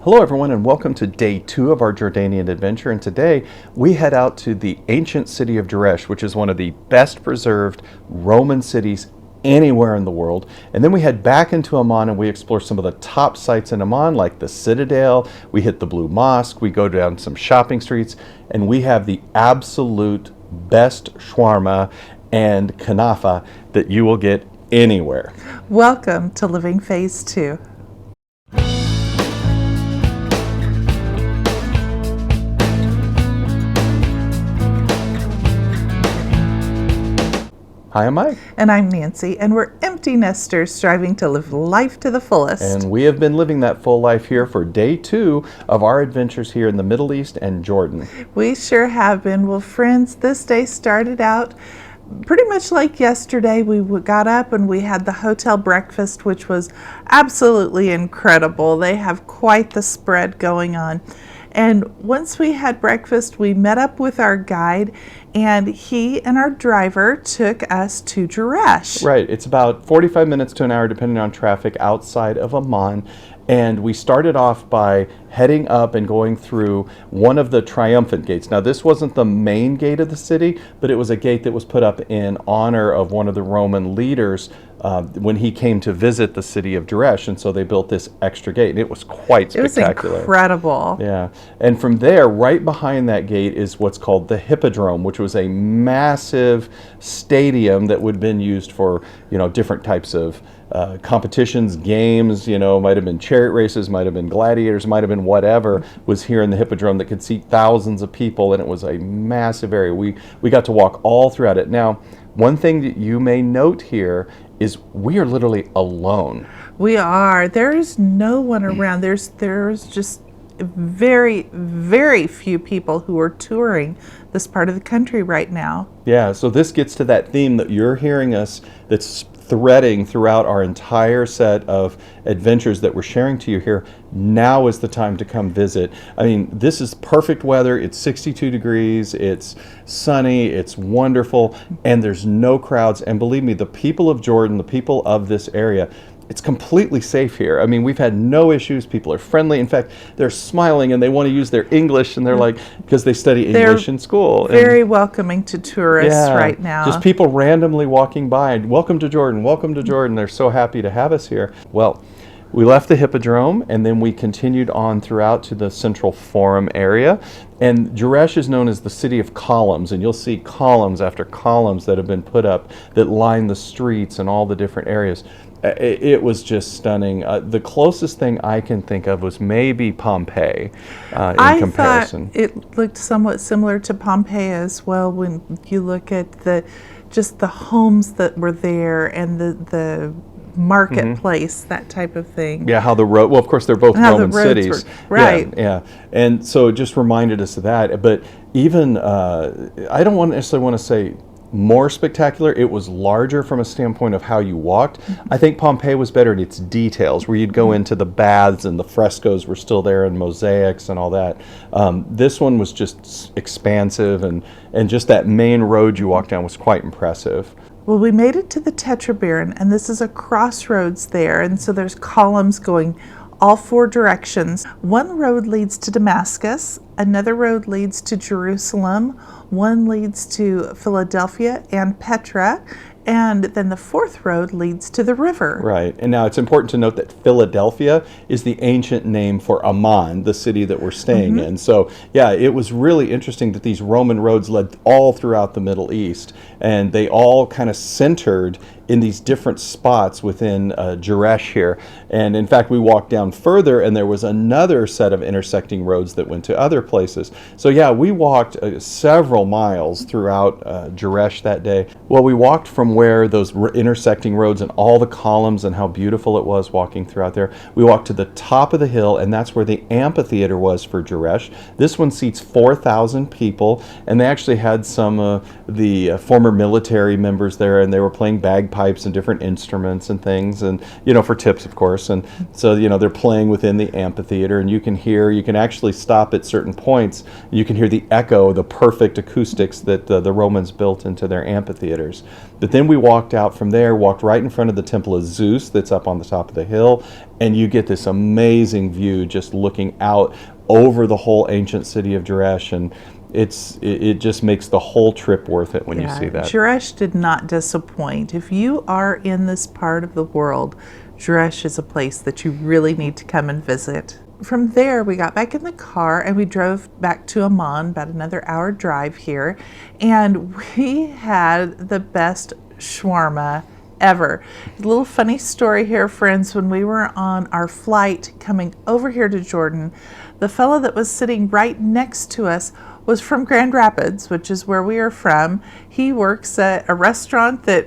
Hello everyone and welcome to day 2 of our Jordanian adventure, and today we head out to the ancient city of Jerash, which is one of the best preserved Roman cities anywhere in the world. And then we head back into Amman and we explore some of the top sites in Amman, like the Citadel. We hit the Blue Mosque, we go down some shopping streets, and we have the absolute best shawarma and kanafa that you will get anywhere. Welcome to Living Phase 2. Hi, I'm Mike. And I'm Nancy, and we're empty nesters striving to live life to the fullest. And we have been living that full life here for day 2 of our adventures here in the Middle East and Jordan. We sure have been. Well, friends, this day started out pretty much like yesterday. We got up and we had the hotel breakfast, which was absolutely incredible. They have quite the spread going on. And once we had breakfast, we met up with our guide, and he and our driver took us to Jerash. Right. It's about 45 minutes to an hour, depending on traffic, outside of Amman. And we started off by heading up and going through one of the triumphant gates. Now, this wasn't the main gate of the city, but it was a gate that was put up in honor of one of the Roman leaders when he came to visit the city of Jerash. And so they built this extra gate, and it was quite spectacular. It was incredible. Yeah. And from there, right behind that gate is what's called the Hippodrome, which was a massive stadium that would have been used for, different types of competitions, games, might have been chariot races, might have been gladiators, might have been whatever was here in the Hippodrome that could seat thousands of people, and it was a massive area. We got to walk all throughout it. Now, one thing that you may note here is we are literally alone. We are. There is no one around. There's just very, very few people who are touring this part of the country right now. Yeah, so this gets to that theme that you're hearing us that's threading throughout our entire set of adventures that we're sharing to you here. Now is the time to come visit. I mean, this is perfect weather. It's 62 degrees, it's sunny, it's wonderful, and there's no crowds. And believe me, the people of Jordan, the people of this area, it's completely safe here. I mean, we've had no issues. People are friendly. In fact, they're smiling and they want to use their English, and they're like, because they study English in school. Very welcoming to tourists right now. Just people randomly walking by. Welcome to Jordan. Welcome to Jordan. They're so happy to have us here. Well, we left the Hippodrome and then we continued on throughout to the Central Forum area. And Jerash is known as the city of columns, and you'll see columns after columns that have been put up that line the streets and all the different areas. It was just stunning. The closest thing I can think of was maybe Pompeii in comparison. Thought it looked somewhat similar to Pompeii as well when you look at the homes that were there and the marketplace, that type of thing. Yeah, how the road, well, of course, they're both Roman cities. Right. Yeah. And so it just reminded us of that. But even, I don't necessarily want to say more spectacular. It was larger from a standpoint of how you walked. I think Pompeii was better in its details, where you'd go into the baths and the frescoes were still there and mosaics and all that. This one was just expansive, and just that main road you walked down was quite impressive. Well, we made it to the Tetrabaron, and this is a crossroads there, and so there's columns going all 4 directions. One road leads to Damascus, another road leads to Jerusalem, one leads to Philadelphia and Petra, and then the 4th road leads to the river. Right. And now it's important to note that Philadelphia is the ancient name for Amman, the city that we're staying in. So, yeah, it was really interesting that these Roman roads led all throughout the Middle East, and they all kind of centered in these different spots within Jerash here. And in fact, we walked down further and there was another set of intersecting roads that went to other places. So yeah, we walked several miles throughout Jerash that day. Well, we walked from where those intersecting roads and all the columns and how beautiful it was walking throughout there. We walked to the top of the hill, and that's where the amphitheater was for Jerash. This one seats 4,000 people, and they actually had some of the former military members there, and they were playing bagpipes bagpipes and different instruments and things, and for tips, of course. And so they're playing within the amphitheater, and you can actually stop at certain points. You can hear the echo, the perfect acoustics that the Romans built into their amphitheaters. But then we walked out from there, walked right in front of the Temple of Zeus that's up on the top of the hill, and you get this amazing view just looking out over the whole ancient city of Jerash, and it just makes the whole trip worth it when you see that. Jerash did not disappoint. If you are in this part of the world, Jerash is a place that you really need to come and visit. From there, we got back in the car and we drove back to Amman, about another hour drive here, and we had the best shawarma ever. A little funny story here, friends. When we were on our flight coming over here to Jordan, the fellow that was sitting right next to us was from Grand Rapids, which is where we are from. He works at a restaurant that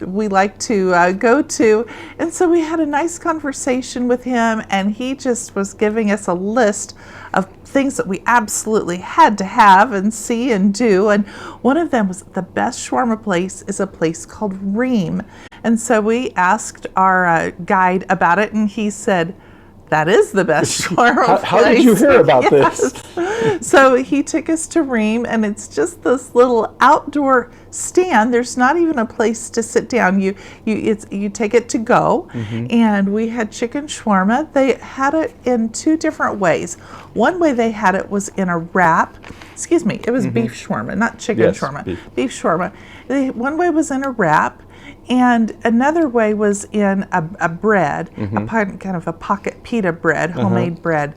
we like to go to, and so we had a nice conversation with him, and he just was giving us a list of things that we absolutely had to have and see and do, and one of them was the best shawarma place is a place called Reem. And so we asked our guide about it, and he said, that is the best shawarma place. How did you hear about this? So he took us to Reem, and it's just this little outdoor stand. There's not even a place to sit down. You take it to go, and we had chicken shawarma. They had it in two different ways. One way they had it was in a wrap. Excuse me, it was beef shawarma, not chicken shawarma. Beef shawarma. One way was in a wrap, and another way was in a bread, kind of a pocket pita bread, homemade bread.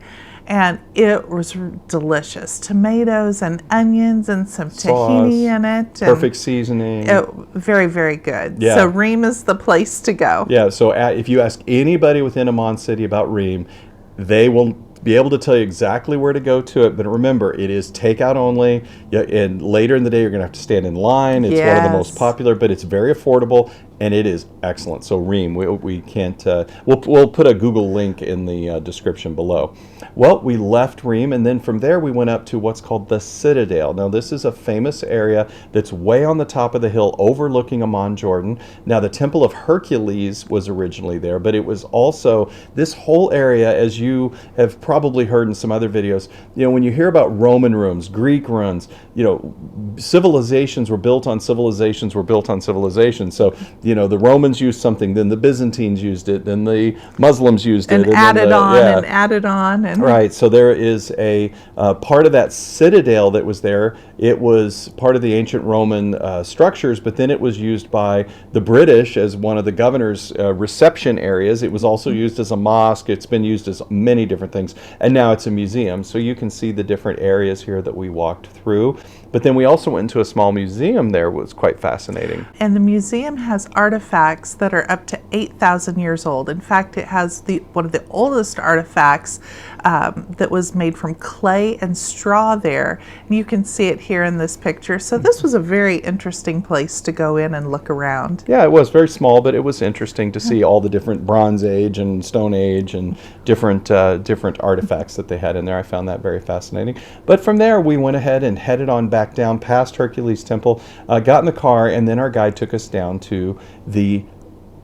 And it was delicious. Tomatoes and onions and some tahini in it. Perfect seasoning. Very, very good. Yeah. So Reem is the place to go. Yeah, so if you ask anybody within Amman City about Reem, they will be able to tell you exactly where to go to it. But remember, it is takeout only. And later in the day, you're going to have to stand in line. It's one of the most popular, but it's very affordable. And it is excellent. So Reem, we can't. We'll put a Google link in the description below. Well, we left Reem, and then from there we went up to what's called the Citadel. Now, this is a famous area that's way on the top of the hill, overlooking Amman Jordan. Now, the Temple of Hercules was originally there, but it was also this whole area, as you have probably heard in some other videos. When you hear about Roman ruins, Greek ruins, civilizations were built on civilizations were built on civilizations. So the Romans used something, then the Byzantines used it, then the Muslims used it. And added on. Right, so there is a part of that citadel that was there. It was part of the ancient Roman structures, but then it was used by the British as one of the governor's reception areas. It was also used as a mosque. It's been used as many different things, and now it's a museum. So you can see the different areas here that we walked through. But then we also went into a small museum there. It was quite fascinating. And the museum has artifacts that are up to 8,000 years old. In fact, it has one of the oldest artifacts that was made from clay and straw there. And you can see it here in this picture. So this was a very interesting place to go in and look around. Yeah, it was very small, but it was interesting to see all the different Bronze Age and Stone Age and different artifacts that they had in there. I found that very fascinating. But from there, we went ahead and headed on back down past Hercules Temple, got in the car, and then our guide took us down to the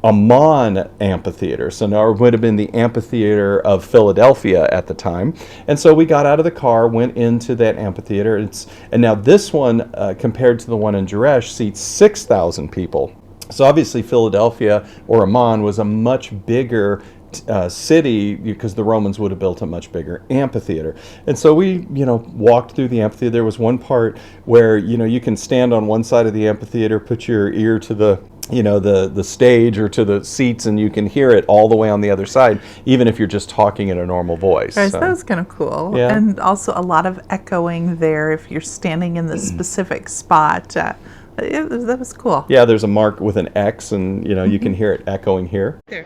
Amman amphitheater. So now it would have been the amphitheater of Philadelphia at the time. And so we got out of the car, went into that amphitheater. And now this one, compared to the one in Jerash, seats 6,000 people. So obviously Philadelphia or Amman was a much bigger city, because the Romans would have built a much bigger amphitheater. And so we, walked through the amphitheater. There was one part where, you can stand on one side of the amphitheater, put your ear to the stage or to the seats, and you can hear it all the way on the other side, even if you're just talking in a normal voice. Right, so that was kind of cool. Yeah. And also a lot of echoing there if you're standing in the specific spot. That was cool. Yeah, there's a mark with an X, and you can hear it echoing here. There.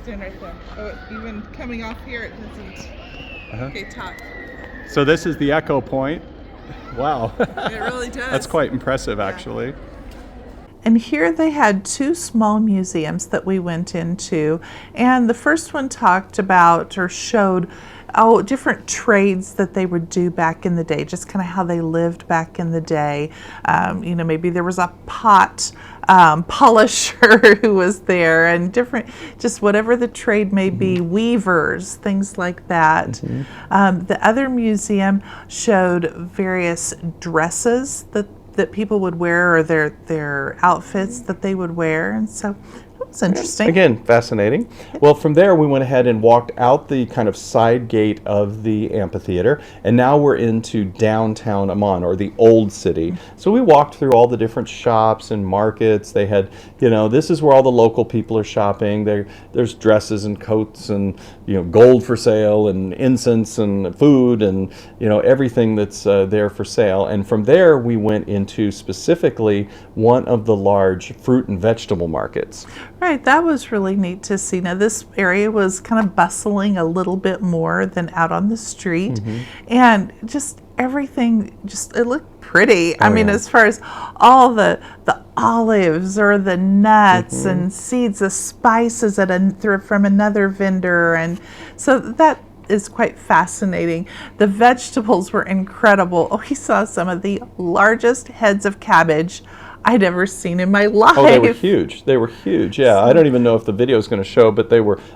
Stand right there. Oh, even coming off here, it doesn't. Okay, talk. So this is the echo point. Wow. It really does. That's quite impressive, actually. And here they had two small museums that we went into, and the first one talked about or showed different trades that they would do back in the day, just kind of how they lived back in the day. Maybe there was a pot polisher who was there, and different, just whatever the trade may be, weavers, things like that. The other museum showed various dresses that people would wear, or their outfits that they would wear, and so it's interesting. Again, fascinating. Well, from there we went ahead and walked out the kind of side gate of the amphitheater, and now we're into downtown Amman, or the old city. So we walked through all the different shops and markets. They had, this is where all the local people are shopping. There's dresses and coats and, gold for sale, and incense and food, and, everything that's there for sale. And from there we went into specifically one of the large fruit and vegetable markets. Right, that was really neat to see. Now, this area was kind of bustling a little bit more than out on the street, and just everything, it looked pretty. I mean, as far as all the olives or the nuts and seeds, the spices from another vendor, and so that is quite fascinating. The vegetables were incredible. Oh, we saw some of the largest heads of cabbage I'd ever seen in my life. Oh, they were huge. They were huge. Yeah, I don't even know if the video is going to show, but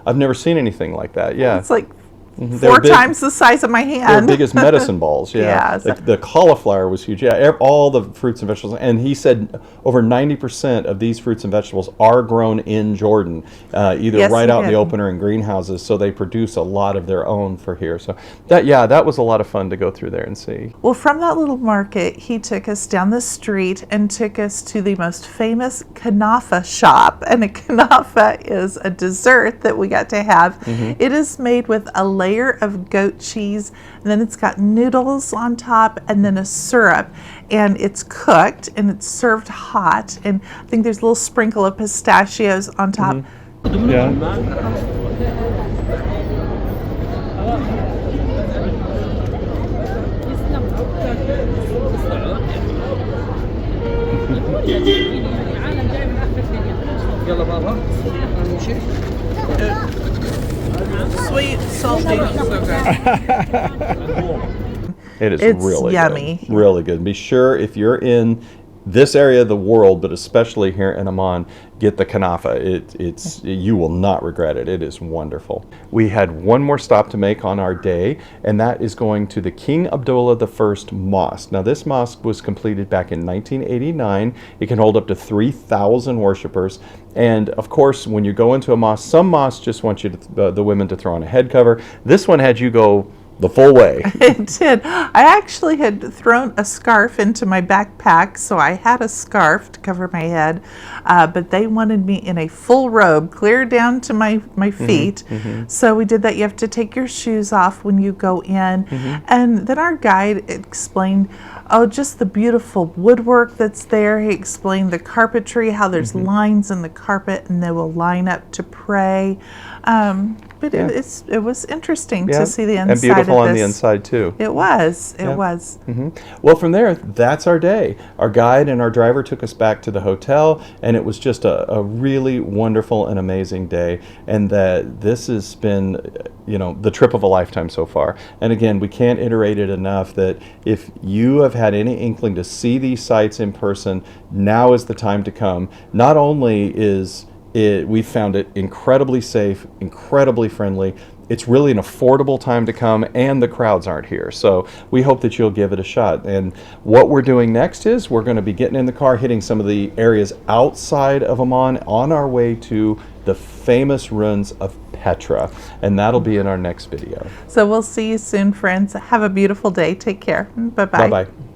I've never seen anything like that. Yeah. It's like 4 times the size of my hand. They're big as medicine balls. Yeah. The cauliflower was huge. Yeah, all the fruits and vegetables. And he said over 90% of these fruits and vegetables are grown in Jordan, either right out in the open or in greenhouses. So they produce a lot of their own for here. So that was a lot of fun to go through there and see. Well, from that little market, he took us down the street and took us to the most famous kanafa shop. And a kanafa is a dessert that we got to have. It is made with a layer of goat cheese, and then it's got noodles on top, and then a syrup, and it's cooked and it's served hot, and I think there's a little sprinkle of pistachios on top. Sweet, salty, so good. It's really yummy. Good. Really good. Be sure, if you're in this area of the world, but especially here in Amman, get the kanafa. You will not regret it. It is wonderful. We had one more stop to make on our day, and that is going to the King Abdullah I Mosque. Now, this mosque was completed back in 1989. It can hold up to 3,000 worshipers. And of course, when you go into a mosque, some mosques just want you the women to throw on a head cover. This one had you go the full way. It did. I actually had thrown a scarf into my backpack, so I had a scarf to cover my head, but they wanted me in a full robe, clear down to my feet. So we did that. You have to take your shoes off when you go in. And then our guide explained, just the beautiful woodwork that's there. He explained the carpentry, how there's lines in the carpet, and they will line up to pray. But it was interesting to see the inside of this. And beautiful on the inside, too. It was. It was. Well, from there, that's our day. Our guide and our driver took us back to the hotel, and it was just a really wonderful and amazing day. And that this has been, the trip of a lifetime so far. And again, we can't iterate it enough that if you have had any inkling to see these sites in person, now is the time to come. Not only we found it incredibly safe, incredibly friendly. It's really an affordable time to come, and the crowds aren't here. So we hope that you'll give it a shot. And what we're doing next is we're going to be getting in the car, hitting some of the areas outside of Amman on our way to the famous ruins of Petra. And that'll be in our next video. So we'll see you soon, friends. Have a beautiful day. Take care. Bye-bye. Bye-bye.